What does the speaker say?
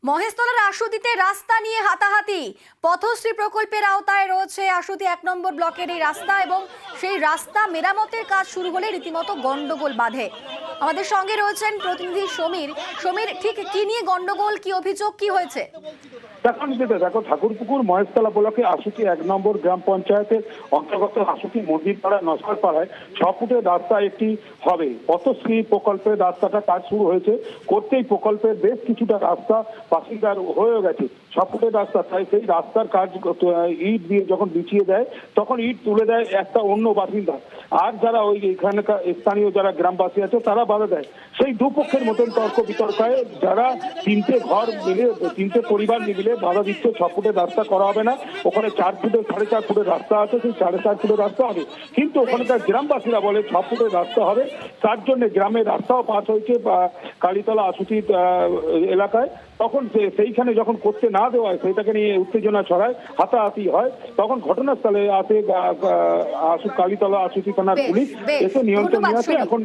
মহেশতলার আশুতিতে রাস্তা নিয়ে হাতাহাতি। পথশ্রী প্রকল্পের আওতায় রয়েছে আশুতি 1 নম্বর ব্লকের এই রাস্তা এবং সেই রাস্তা মেরামতের কাজ শুরু হলে রীতিমতো গন্ডগোল বাধে। আমাদের সঙ্গে রয়েছেন প্রতিনিধি সমীর। সমীর, ঠিক কি নিয়ে গন্ডগোল, কি অভিযোগ, কি হয়েছে? দেখো ঠাকুরপুকুর মহেশতলা ব্লকে আশুতি 1 নম্বর গ্রাম পঞ্চায়েতের অন্তর্গত আশুতি মন্দিরপাড়া নসরপাড়ায় 6 ফুটের রাস্তা একটি হবে। পথশ্রী প্রকল্পের রাস্তাটা কাজ শুরু হয়েছে, করতেই প্রকল্পের বেশ কিছুটা রাস্তা বাসিন্দার হয়ে গেছে। 6 ফুটের রাস্তা, তাই সেই রাস্তার কাজ ইট দিয়ে যখন বিছিয়ে দেয় তখন ইট তুলে দেয় একটা অন্য বাসিন্দা, আর যারা ওই এখানকার স্থানীয় যারা গ্রামবাসী আছে তারা বাধা দেয়। সেই দুপক্ষের মতন তর্ক বিতর্কায় যারা 3টে ঘর মিলে 3টে পরিবার মিলে বাধা দিচ্ছে 6 ফুটের রাস্তা করা হবে না, ওখানে 4 ফুটের 4.5 ফুটের রাস্তা আছে, সেই 4.5 ফুটের রাস্তা হবে। কিন্তু ওখানকার গ্রামবাসীরা বলে 6 ফুটের রাস্তা হবে, তার জন্য গ্রামের রাস্তাও পাস হয়েছে কালীতলা আশুতি এলাকায়। তখন সেইখানে যখন করতে না দেওয়া হয় সেটাকে নিয়ে উত্তেজনা ছড়ায়, হাতাহাতি হয়। তখন ঘটনাস্থলে আসে কালীতলা আশুতি থানার পুলিশ, এসে নিয়ন্ত্রণ নিয়ে আসে। এখন